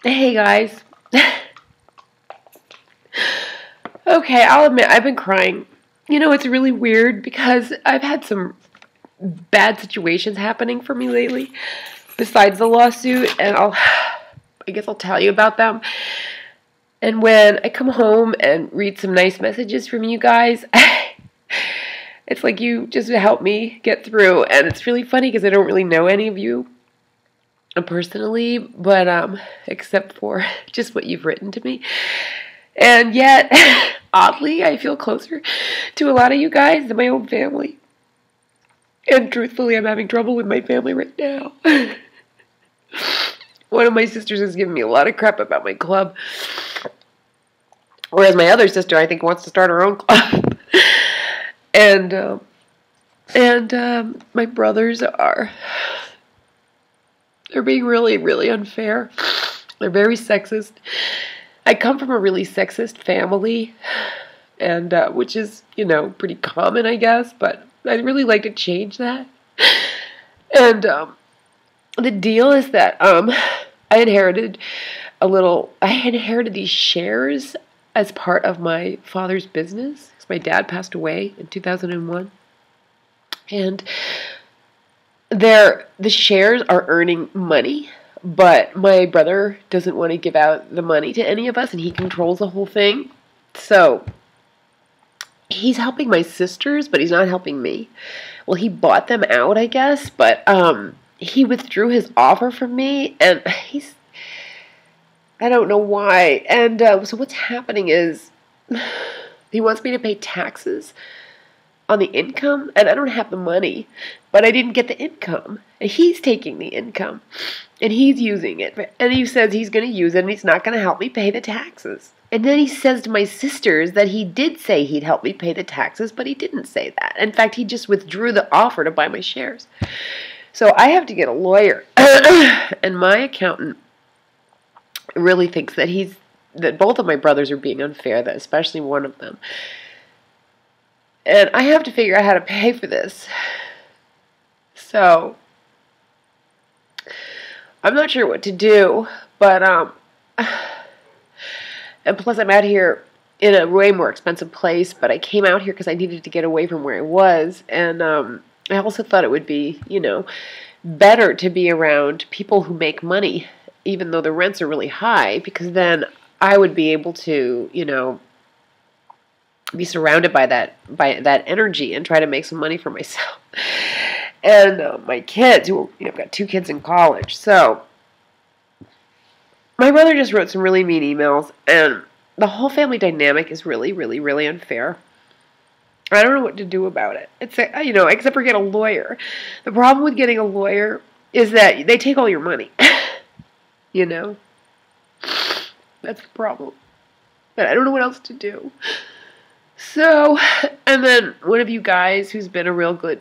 Hey guys. Okay, I'll admit I've been crying. You know, it's really weird because I've had some bad situations happening for me lately besides the lawsuit, and I guess I'll tell you about them. And when I come home and read some nice messages from you guys, it's like you just help me get through, and it's really funny because I don't really know any of you personally, but except for just what you've written to me. And yet, oddly, I feel closer to a lot of you guys than my own family. And truthfully, I'm having trouble with my family right now. One of my sisters is giving me a lot of crap about my club. Whereas my other sister, I think, wants to start her own club. and my brothers they're being really, really unfair. They're very sexist. I come from a really sexist family, and which is, you know, pretty common, I guess, but I'd really like to change that. And the deal is that I inherited these shares as part of my father's business, because my dad passed away in 2001. And the shares are earning money, but my brother doesn't want to give out the money to any of us, and he controls the whole thing. So he's helping my sisters, but he's not helping me. Well, he bought them out, I guess, but he withdrew his offer from me, and I don't know why. And so what's happening is he wants me to pay taxes on the income, and I don't have the money, but I didn't get the income, and he's taking the income, and he's using it, and he says he's going to use it, and he's not going to help me pay the taxes. And then he says to my sisters that he did say he'd help me pay the taxes, but he didn't say that. In fact, he just withdrew the offer to buy my shares. So I have to get a lawyer, and my accountant really thinks that both of my brothers are being unfair, that especially one of them. And I have to figure out how to pay for this. So I'm not sure what to do, but and plus I'm out here in a way more expensive place, but I came out here because I needed to get away from where I was, and I also thought it would be, you know, better to be around people who make money, even though the rents are really high, because then I would be able to, you know, be surrounded by that energy and try to make some money for myself. And my kids, I've got 2 kids in college. So my brother just wrote some really mean emails, and the whole family dynamic is really, really, really unfair. I don't know what to do about it. It's, you know, except for get a lawyer. The problem with getting a lawyer is that they take all your money. You know? That's the problem. But I don't know what else to do. So, and then one of you guys who's been a real good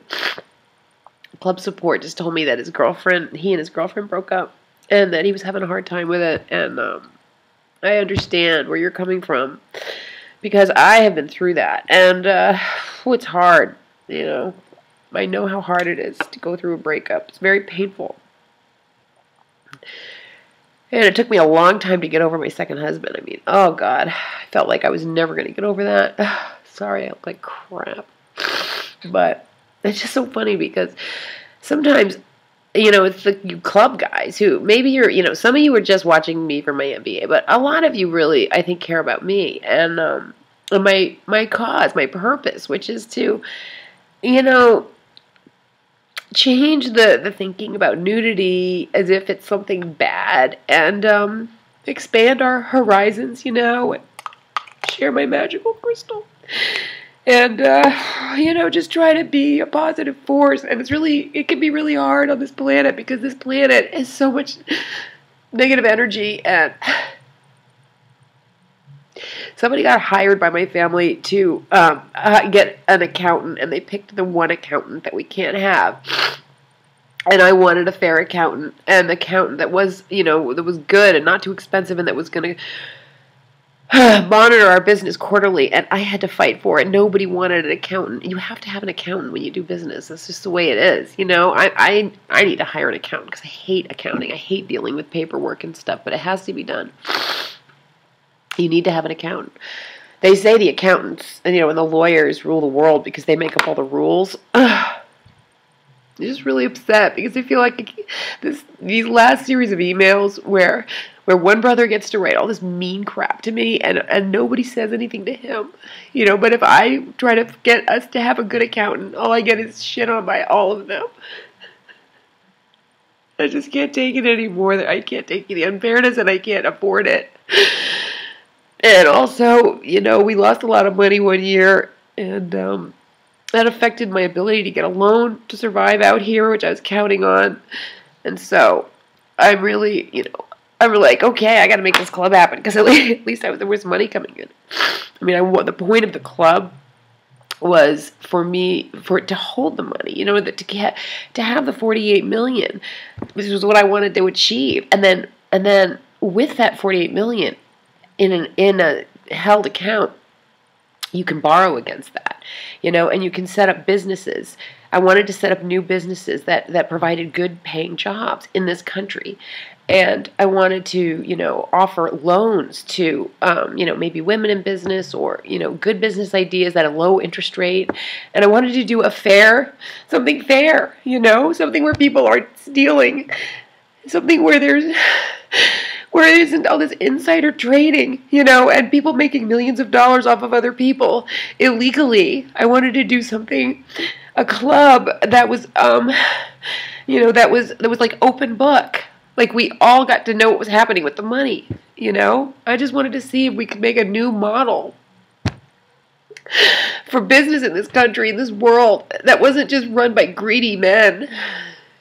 club support just told me that he and his girlfriend broke up, and that he was having a hard time with it, and I understand where you're coming from, because I have been through that, and it's hard, you know. I know how hard it is to go through a breakup. It's very painful. And it took me a long time to get over my second husband. I mean, oh God, I felt like I was never going to get over that. Sorry, I look like crap. But it's just so funny because sometimes, you know, it's the you club guys who maybe you're, you know, some of you are just watching me for my MBA, but a lot of you really, I think, care about me and my cause, my purpose, which is to, you know, change the thinking about nudity as if it's something bad, and expand our horizons, you know, and share my magical crystal, and you know, just try to be a positive force. And it can be really hard on this planet, because this planet is so much negative energy. And somebody got hired by my family to get an accountant, and they picked the one accountant that we can't have. And I wanted a fair accountant, and an accountant that was, you know, that was good and not too expensive, and that was going to monitor our business quarterly, and I had to fight for it. Nobody wanted an accountant. You have to have an accountant when you do business. That's just the way it is. You know, I need to hire an accountant because I hate accounting. I hate dealing with paperwork and stuff, but it has to be done. You need to have an accountant. They say the accountants, and the lawyers rule the world because they make up all the rules. I'm just really upset because I feel like these last series of emails where one brother gets to write all this mean crap to me and nobody says anything to him, but if I try to get us to have a good accountant, all I get is shit on by all of them. I just can't take it anymore. I can't take the unfairness and I can't afford it. And also, we lost a lot of money one year, and that affected my ability to get a loan to survive out here, which I was counting on. And so I'm really, I'm like, okay, I got to make this club happen because at least there was money coming in. I mean, the point of the club was for it to hold the money, to have the 48 million, which was what I wanted to achieve, and then with that 48 million in a held account, you can borrow against that, and you can set up businesses. I wanted to set up new businesses that provided good paying jobs in this country. And I wanted to, offer loans to, maybe women in business or, good business ideas at a low interest rate. And I wanted to do something fair, something where people aren't stealing, something where there isn't all this insider trading, and people making millions of dollars off of other people illegally. I wanted to do a club that was, that was like open book. Like we all got to know what was happening with the money, I just wanted to see if we could make a new model for business in this country, in this world, that wasn't just run by greedy men,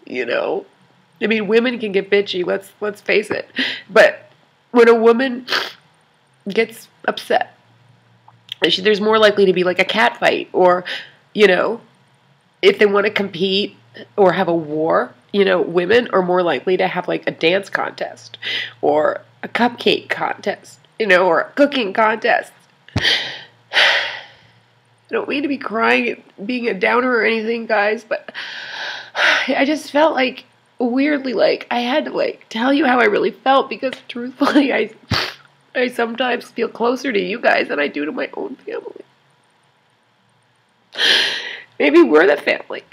I mean, women can get bitchy, let's face it. But when a woman gets upset, there's more likely to be like a cat fight, or, if they want to compete or have a war, women are more likely to have like a dance contest or a cupcake contest, or a cooking contest. I don't mean to be crying and being a downer or anything, guys, but I just felt like, weirdly, like I had to tell you how I really felt, because truthfully I sometimes feel closer to you guys than I do to my own family. Maybe we're the family,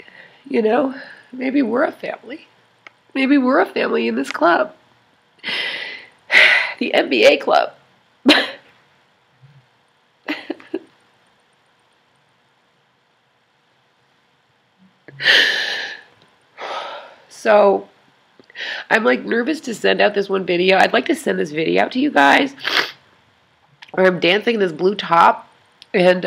maybe we're a family. Maybe we're a family in this club, the NBA club. So I'm nervous to send out this one video. I'd like to send this video out to you guys where I'm dancing in this blue top, and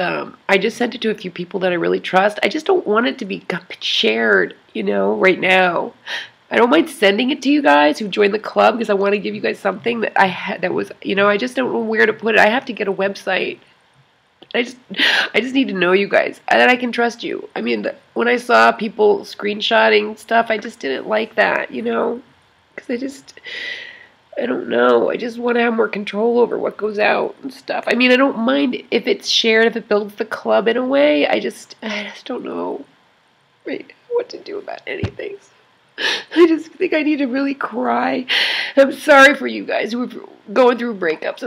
I just sent it to a few people that I really trust. I just don't want it to be shared, right now. I don't mind sending it to you guys who joined the club, because I want to give you guys something that I had that was, I just don't know where to put it. I have to get a website. I just need to know you guys, and that I can trust you. I mean, when I saw people screenshotting stuff, I just didn't like that, because I don't know. I just want to have more control over what goes out and stuff. I mean, I don't mind if it's shared, if it builds the club in a way. I just don't know what to do about anything. I just think I need to really cry. I'm sorry for you guys who are going through breakups.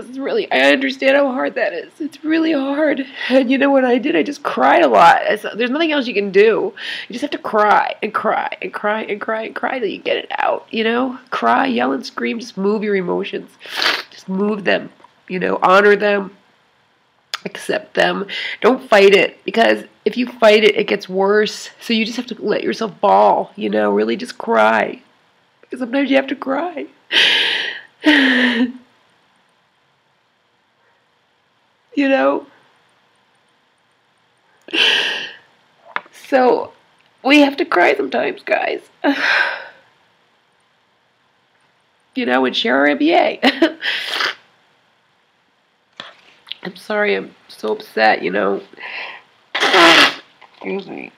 I understand how hard that is. It's really hard. And you know what I did? I just cried a lot. There's nothing else you can do. You just have to cry and cry and cry and cry and cry till you get it out, Cry, yell and scream. Just move your emotions. Just move them, honor them. Accept them. Don't fight it, because if you fight it, it gets worse. So you just have to let yourself bawl, really just cry. Because sometimes you have to cry. So we have to cry sometimes, guys. And share our MBA. I'm sorry, I'm so upset, Excuse me.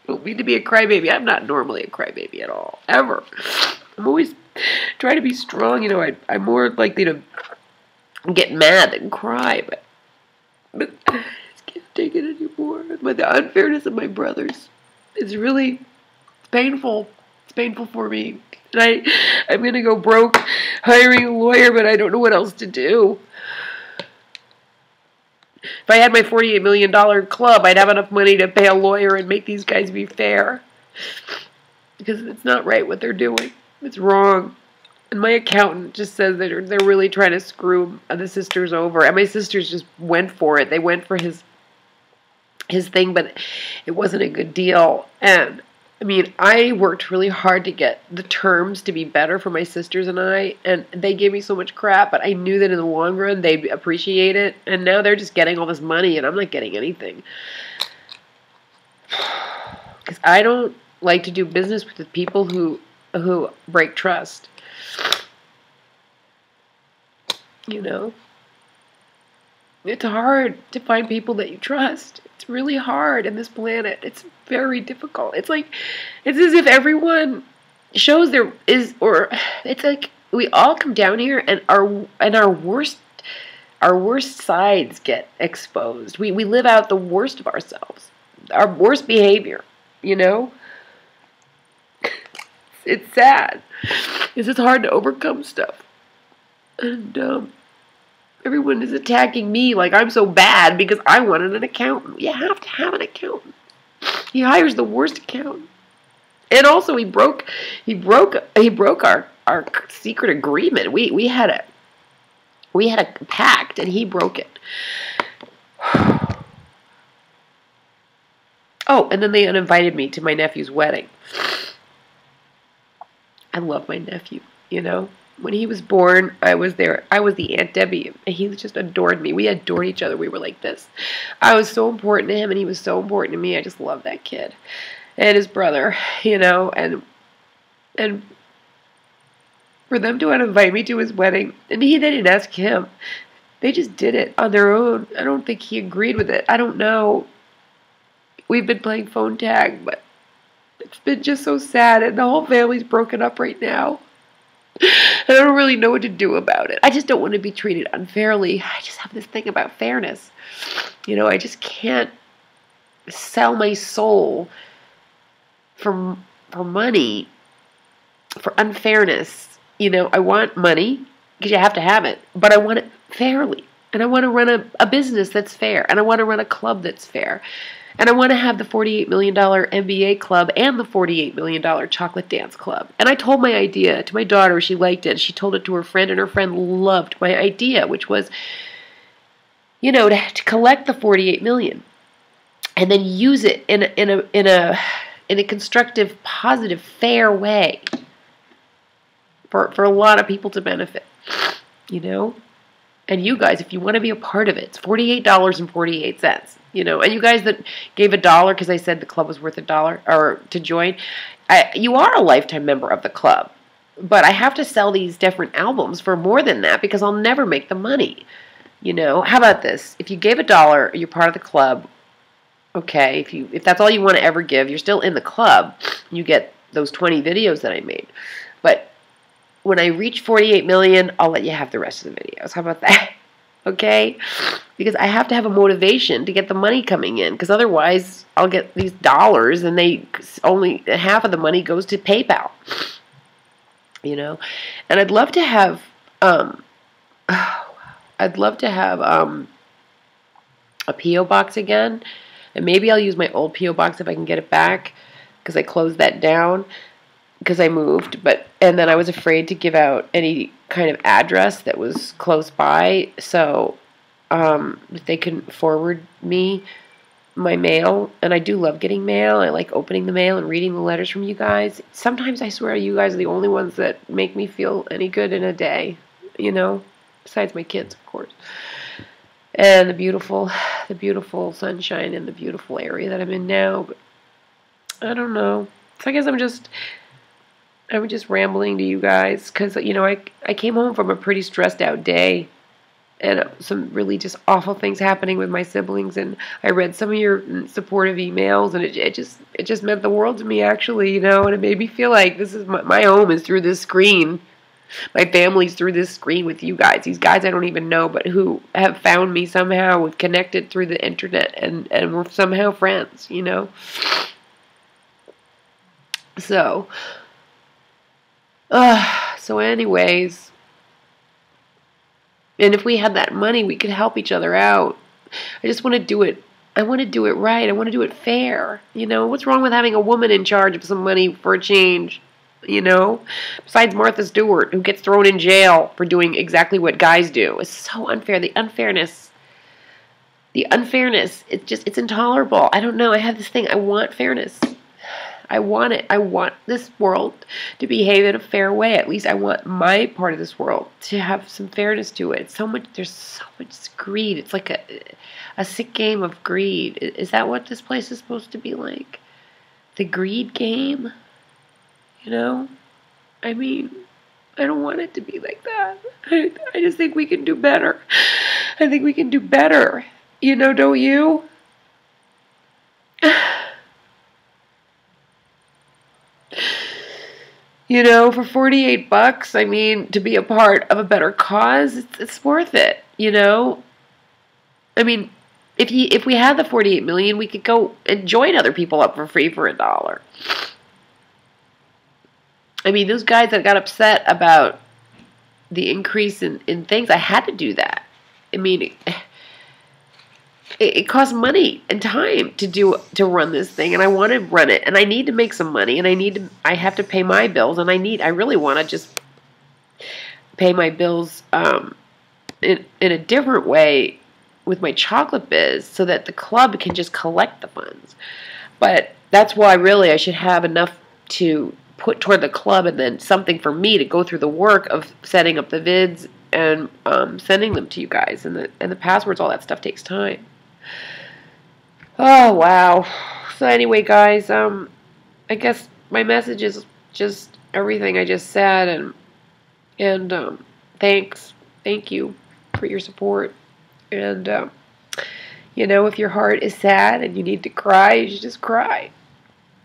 Don't mean to be a crybaby. I'm not normally a crybaby at all, ever. I'm always trying to be strong. You know, I'm more likely to get mad than cry, but I just can't take it anymore. But the unfairness of my brothers is really painful. It's painful for me. And I'm going to go broke hiring a lawyer, but I don't know what else to do. If I had my $48 million club, I'd have enough money to pay a lawyer and make these guys be fair. Because it's not right what they're doing. It's wrong. And my accountant just says that they're really trying to screw the sisters over. And my sisters just went for it. They went for his thing, but it wasn't a good deal. And I mean, I worked really hard to get the terms to be better for my sisters and I, and they gave me so much crap, but I knew that in the long run they'd appreciate it, and now they're just getting all this money, and I'm not getting anything. Because I don't like to do business with the people who break trust. You know? It's hard to find people that you trust. It's really hard in this planet. It's very difficult. It's like, it's as if everyone shows there is, or it's like we all come down here and our worst sides get exposed. We live out the worst of ourselves, our worst behavior. You know, it's sad. It's just hard to overcome stuff, and everyone is attacking me like I'm so bad because I wanted an accountant. You have to have an accountant. He hires the worst accountant. And also he broke our secret agreement. We had a pact and he broke it. Oh, and then they uninvited me to my nephew's wedding. I love my nephew, you know. When he was born, I was there. I was the Aunt Debbie, and he just adored me. We adored each other. We were like this. I was so important to him, and he was so important to me. I just loved that kid. And his brother, you know, and for them to uninvite me to his wedding, and they didn't ask him. They just did it on their own. I don't think he agreed with it. I don't know. We've been playing phone tag, but it's been just so sad, and the whole family's broken up right now. I don't really know what to do about it. I just don't want to be treated unfairly. I just have this thing about fairness. You know, I just can't sell my soul for money, for unfairness. You know, I want money because you have to have it, but I want it fairly. And I want to run a business that's fair. And I want to run a club that's fair. And I want to have the $48 million MBA club and the $48 million chocolate dance club. And I told my idea to my daughter. She liked it. She told it to her friend, and her friend loved my idea, which was, you know, to collect the $48 million and then use it in a constructive, positive, fair way for a lot of people to benefit, you know. And you guys, if you want to be a part of it, it's $48.48. You know, and you guys that gave $1 because I said the club was worth $1 or to join, you are a lifetime member of the club. But I have to sell these different albums for more than that because I'll never make the money. You know, how about this? If you gave $1, you're part of the club. Okay, if that's all you want to ever give, you're still in the club. You get those 20 videos that I made. But when I reach 48 million, I'll let you have the rest of the videos. How about that? Okay? Because I have to have a motivation to get the money coming in, because otherwise I'll get these dollars and only half of the money goes to PayPal. You know? And I'd love to have a P.O. box again. And maybe I'll use my old P.O. box if I can get it back, because I closed that down because I moved. And then I was afraid to give out any kind of address that was close by, so if they couldn't forward me my mail. And I do love getting mail. I like opening the mail and reading the letters from you guys. Sometimes I swear you guys are the only ones that make me feel any good in a day, you know, besides my kids, of course. And the beautiful sunshine in the beautiful area that I'm in now. But I don't know. So I guess I'm just rambling to you guys because, you know, I came home from a pretty stressed out day, and some really just awful things happening with my siblings. And I read some of your supportive emails, and it just meant the world to me, actually, you know. And it made me feel like this is my home is through this screen. My family's through this screen with you guys. These guys I don't even know, but who have found me somehow, connected through the internet, and we're somehow friends, you know. So, anyways, and if we had that money, we could help each other out. I just want to do it. I want to do it right. I want to do it fair. You know, what's wrong with having a woman in charge of some money for a change? You know, besides Martha Stewart, who gets thrown in jail for doing exactly what guys do. It's so unfair. The unfairness, it's intolerable. I don't know. I have this thing. I want fairness. I want it. I want this world to behave in a fair way. At least I want my part of this world to have some fairness to it. There's so much greed. It's like a sick game of greed. Is that what this place is supposed to be like? The greed game? You know? I mean, I don't want it to be like that. I just think we can do better. I think we can do better. You know, don't you? You know, for $48, I mean, to be a part of a better cause, it's worth it, you know? I mean, if we had the 48 million, we could go and join other people up for free for $1. I mean, those guys that got upset about the increase in things, I had to do that. I mean, it costs money and time to run this thing, and I want to run it, and I need to make some money, and I have to pay my bills, and I really want to just pay my bills in a different way with my chocolate biz, so that the club can just collect the funds. But that's why really I should have enough to put toward the club, and then something for me to go through the work of setting up the vids and sending them to you guys, and the passwords. All that stuff takes time. Oh, wow. So anyway, guys, I guess my message is just everything I just said, and thanks. Thank you for your support. And, you know, if your heart is sad and you need to cry, you should just cry.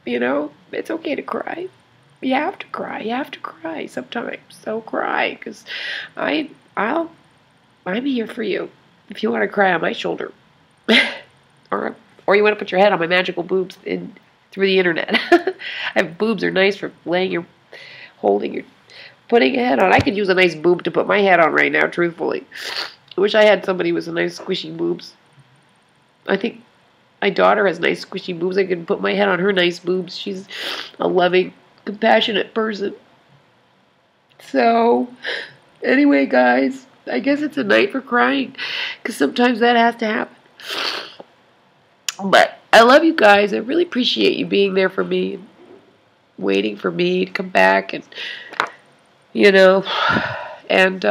You know, it's okay to cry. You have to cry. You have to cry sometimes. So cry, because I'm here for you. If you want to cry on my shoulder. Or you want to put your head on my magical boobs through the internet. I have boobs are nice for putting a head on. I could use a nice boob to put my head on right now, truthfully. I wish I had somebody with some nice squishy boobs. I think my daughter has nice squishy boobs. I could put my head on her nice boobs. She's a loving, compassionate person. So, anyway, guys, I guess it's a night for crying, because sometimes that has to happen. But I love you guys. I really appreciate you being there for me, waiting for me to come back, and you know, and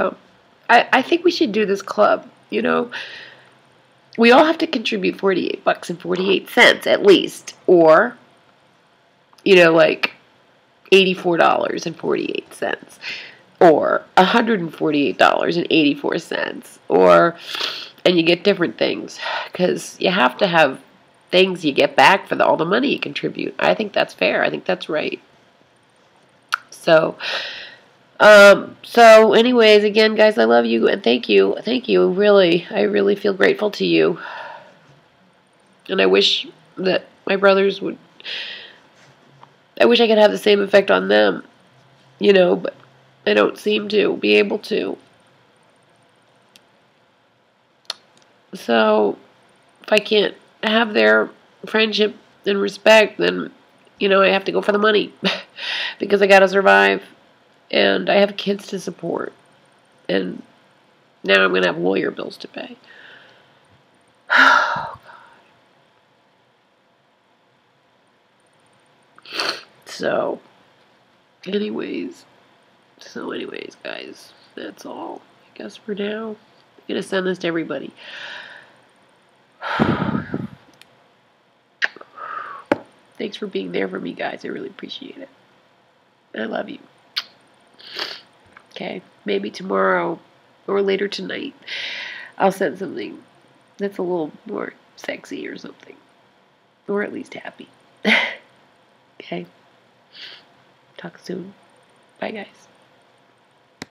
I think we should do this club. You know, we all have to contribute $48.48 at least, or you know, like $84.48, or $148.84, and you get different things, because you have to have things you get back for all the money you contribute. I think that's fair. I think that's right. So, anyways, again, guys, I love you, and thank you. Really, I really feel grateful to you. And I wish that my brothers would, I wish I could have the same effect on them, you know, but I don't seem to be able to. So, if I can't have their friendship and respect, then, you know, I have to go for the money because I gotta survive, and I have kids to support, and now I'm gonna have lawyer bills to pay. Oh, God. So, anyways, guys, that's all, I guess, for now. I'm gonna send this to everybody. Thanks for being there for me, guys. I really appreciate it. I love you. Okay, maybe tomorrow or later tonight I'll send something that's a little more sexy or something. Or at least happy. Okay. Talk soon. Bye, guys.